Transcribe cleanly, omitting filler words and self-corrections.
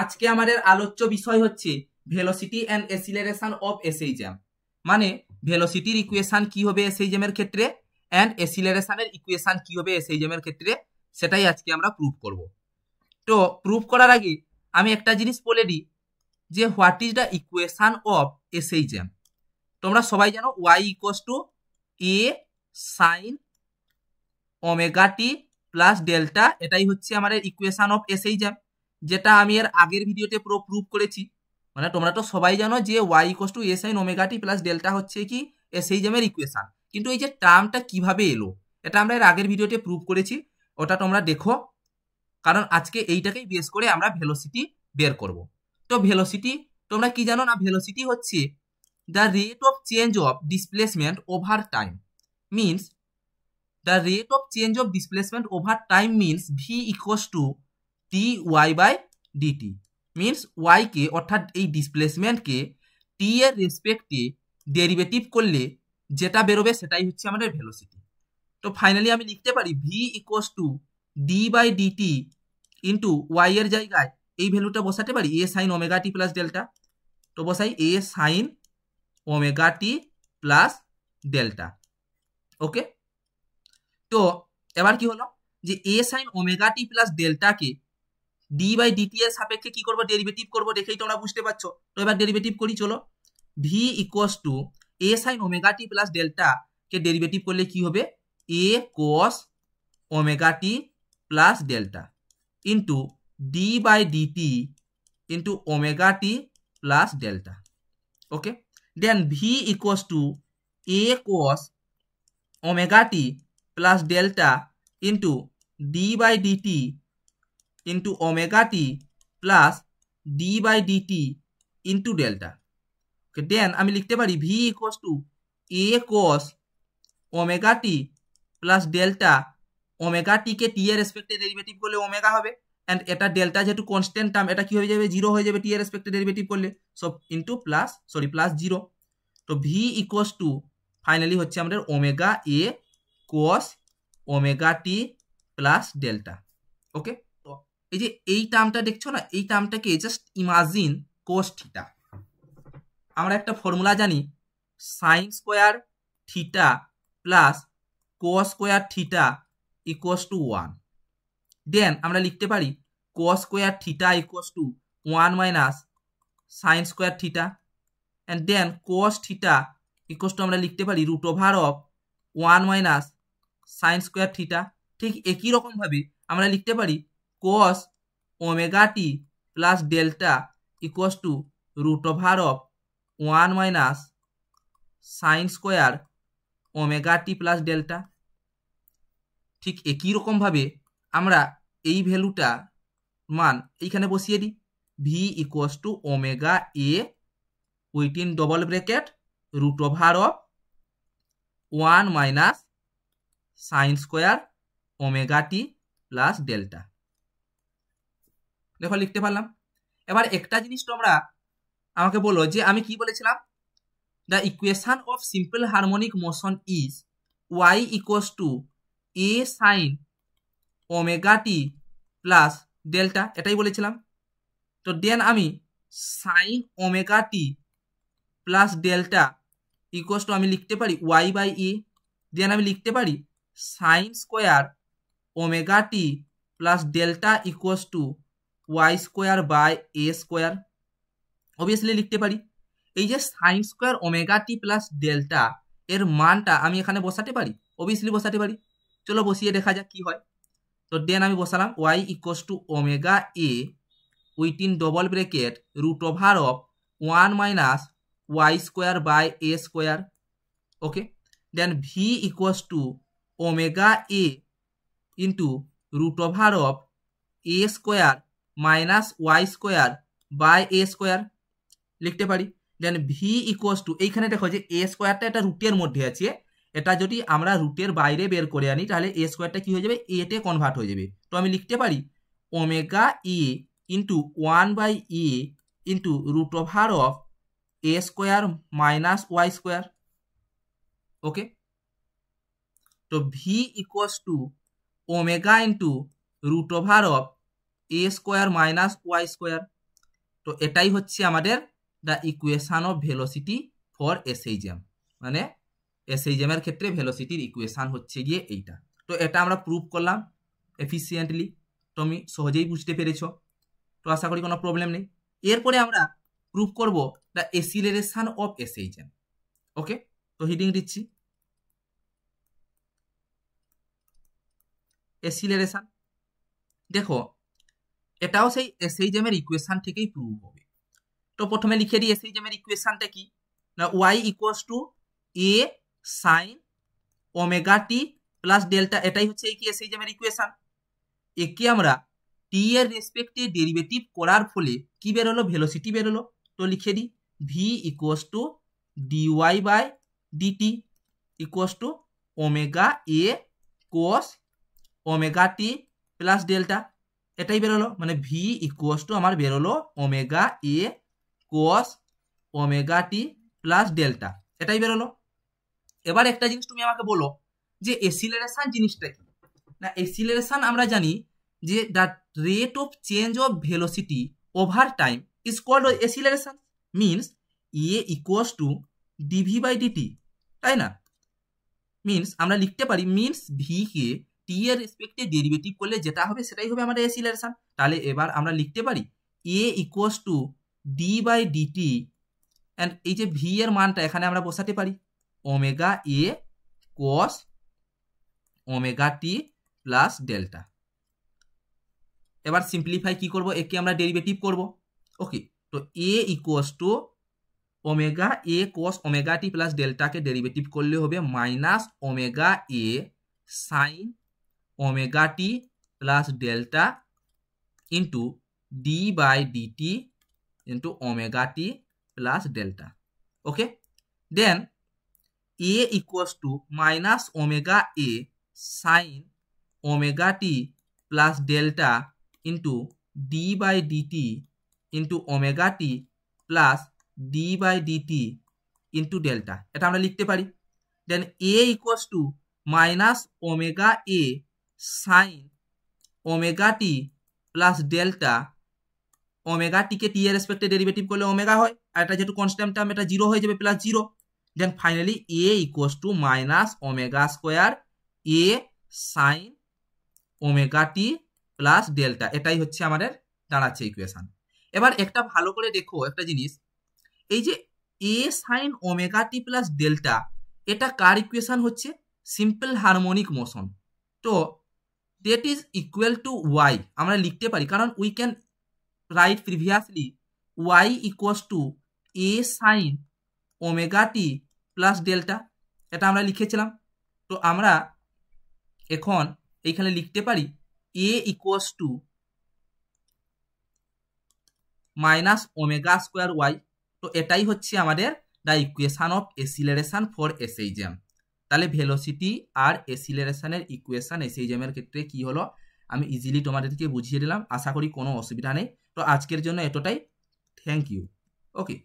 আজকে আমাদের আলোচ্য বিষয় হচ্ছে ভেলোসিটি অ্যান্ড অ্যাসিলারেশন অফ এসএই জ্যাম। মানে ভেলোসিটির ইকুয়েশন কি হবে এসএই জ্যামের ক্ষেত্রে অ্যান্ড অ্যাসিলারেশনের ইকুয়েশন কি হবে এসএই জ্যামের ক্ষেত্রে, সেটাই আজকে আমরা প্রুভ করব। তো প্রুভ করার আগে আমি একটা জিনিস বলে দিই যে what is the equation of এসএই জ্যাম। তোমরা সবাই জানো y equals to a sine omega t plus delta, এটাই হচ্ছে আমাদের ইকুয়েশন অফ এসএই জ্যাম, যেটা আমি এর আগের ভিডিওতে পুরো প্রুভ করেছি। মানে তোমরা তো সবাই জানো যে y equals to a sine omega t plus delta হচ্ছে কি এসএই জ্যামের ইকুয়েশন, কিন্তু এই যে টার্মটা কিভাবে এলো এটা আমরা এর আগের ভিডিওতে প্রুভ করেছি, ওটা তোমরা দেখো, কারণ আজকে এইটাকেই বেস করে আমরা ভেলোসিটি বের করব। তো ভেলোসিটি তোমরা কি জানো না, ভেলোসিটি হচ্ছে the rate of change of displacement over time, means the rate of change of displacement over time means v equals to dy by dt, means y কে অর্থাৎ এই ডিসপ্লেসমেন্টকে t এর রেসপেক্টে ডেরিভেটিভ করলে যেটা বেরোবে সেটাই হচ্ছে আমাদের ভেলোসিটি। তো ফাইনালি আমি লিখতে পারি v equals to d by dt into y এর জায়গায় এই ভ্যালুটা বসাতে পারি a sin omega t plus delta. তো বসাই a sin omega t plus delta. Okay, তো এবার কি হলো যে a sin omega t plus ডেল্টাকে d বাই ডিটি এর সাপেক্ষে কি করব, ডেরিভেটিভ করব, দেখেই তোমরা বুঝতে পারছো। তো এবার ডেরিভেটিভ করি, চলো। v equals to a sin omega t plus delta কে ডেরিভেটিভ করলে কি হবে, a cos omega t plus delta into d by dt into omega t plus delta. Okay, then v equals to a cos omega t plus delta into d by dt into omega t plus d by dt into delta. Then আমি লিখতে পারি v equals to a cos omega t plus delta, omega টিকে t এর রেসপেক্টে derivative করলে omega হবে, and এটা delta যেহেতু constant term, এটা কি হয়ে যাবে, জিরো হয়ে যাবে টি এর রেসপেক্টে ডেরিভেটিভ করলে, সব ইন্টু প্লাস জিরো। তো ভি ইকুয়ালস টু ফাইনালি হচ্ছে আমাদের omega A cos omega t plus delta. Okay, তো এই যে এই টার্মটা দেখছো না, এই টার্মটাকে জাস্ট ইমাজিন cos থিটা। আমরা একটা ফর্মুলা জানি sine square theta plus cos square theta equals to 1। Then আমরা লিখতে পারি cos square theta equals to 1 minus sine square theta, and then cos theta equals to আমরা লিখতে পারি root over of 1 minus sine square theta. ঠিক একই রকমভাবে আমরা লিখতে পারি cos omega t plus delta equals to root over of 1 minus sine square omega t plus delta. ঠিক একই রকমভাবে আমরা এই ভ্যালুটা মান এইখানে বসিয়ে দিই, v equals to omega a within double bracket root over of 1 minus sine square omega t plus delta. দেখো লিখতে পারলাম। এবার একটা জিনিস তোমরা আমাকে বলো যে আমি কি বলেছিলাম, the equation of simple harmonic motion is Y equals to a sine omega t plus delta, এটাই বলেছিলাম। তো দেন আমি sign omega t plus delta equals two আমি লিখতে পারি ওয়াই বাই এ, দেন আমি লিখতে পারি sine square omega t plus delta equals to y square by a square. Obviously লিখতে পারি এই যে sine square omega t plus delta এর মানটা আমি এখানে বসাতে পারি, অবভিয়াসলি বসাতে পারি। চলো বসিয়ে দেখা যাক কি হয়। তো দেন আমি বসালাম y equals to omega a within double bracket root over of 1 minus y square by a square. Okay, then v equals to omega a into root over of a square minus y square by a square লিখতে পারি। দেন v equals two এইখানে দেখো যে এ স্কোয়ারটা এটা রুটের মধ্যে আছে, এটা যদি আমরা রুটের বাইরে বের করে আনি তাহলে এ স্কোয়ারটা কি হয়ে যাবে, এতে কনভার্ট হয়ে যাবে। তো আমি লিখতে পারি omega a into 1 by a into root over of a square minus y square. Okay, তো v equals to omega into root over of a square minus y square. তো এটাই হচ্ছে আমাদের the equation of velocity for SAE jam, মানে এসএই জ্যামের ক্ষেত্রে ভেলোসিটির equation হচ্ছে গিয়ে এইটা। তো এটা আমরা প্রুভ করলাম এফিসিয়েন্টলি, তুমি সহজেই বুঝতে পেরেছো, তো আশা করি কোনো প্রবলেম নেই। এরপরে আমরা প্রুভ করব দ্য এসিলারেশন অফ এসএই জ্যাম। ওকে, তো হিডিং দিচ্ছি এসিলারেশন। দেখো এটাও সেই এসএই জ্যামের ইকুয়েশন থেকেই প্রুভ হবে। তো প্রথমে লিখে দিই এসএই জ্যামের ইকুয়েশনটা কি, না y equals to a sin omega t plus delta, এটাই হচ্ছে এই কি এসএই জ্যামের ইকুয়েশন। একে আমরা টি এর রেসপেক্টে ডেরিভেটিভ করার ফলে কি বেরোলো, ভেলোসিটি বেরোলো। তো লিখে দিই v equals to dy by dt equals to omega a cos omega t plus delta, এটাই বেরোলো, মানে ভি ইকুয়ালস টু আমার বেরোলো omega a cos omega t plus delta, এটাই বেরোলো। এবার একটা জিনিস তুমি আমাকে বলো যে এসিলারেশন জিনিসটা কি, না এসিলারেশন আমরা জানি যে the rate of change of velocity over time is called acceleration, means a equals to dv by dt, তাই না? মিনস আমরা লিখতে পারি মিনস ভি কে টি এর রেসপেক্টে ডেরিভেটিভ করলে যেটা হবে সেটাই হবে আমাদের এসিলারেশন। তাহলে এবার আমরা লিখতে পারি a equals to d by dt, and এই যে ভি এর মানটা এখানে আমরা বসাতে পারি omega a cos omega t plus delta. এবার সিম্পলিফাই কি করব, একে আমরা ডেরিভেটিভ করব। ওকে, তো a equals to omega a cos omega t plus ডেল্টাকে ডেরিভেটিভ করলে হবে minus omega a sine omega t plus delta into d by dt into omega t plus delta. Okay, then a equals to minus omega a sine omega t plus delta into d by dt into omega t plus d by dt into delta, এটা আমরা লিখতে পারি। Then a equals to minus omega a sine omega t plus delta, omega টিকে t এর রেসপেক্টে derivative করলে omega হয়, আর এটা যেহেতু কনস্ট্যান্ট টার্ম এটা জিরো হয়ে যাবে, plus zero. Then finally a equals to minus omega square a sine omega t plus delta, এটাই হচ্ছে আমাদের দাঁড়াচ্ছে ইকুয়েশন। এবার একটা ভালো করে দেখো একটা জিনিস, এই যে a sine omega t plus delta, এটা কার ইকুয়েশন হচ্ছে, সিম্পল হারমোনিক মোশন। তো that is equal to y আমরা লিখতে পারি, কারণ we can write previously y equals to a sine omega t plus delta, এটা আমরা লিখেছিলাম। তো আমরা এখন এইখানে লিখতে পারি a equals to minus omega square y. তো এটাই হচ্ছে আমাদের the equation of acceleration for SHM. তাহলে ভেলোসিটি আর এসিলারেশনের ইকুয়েশন এসএই জ্যামের ক্ষেত্রে কি হলো আমি ইজিলি তোমাদেরকে বুঝিয়ে দিলাম, আশা করি কোনো অসুবিধা নেই। তো আজকের জন্য এতটাই, থ্যাংক ইউ। ওকে।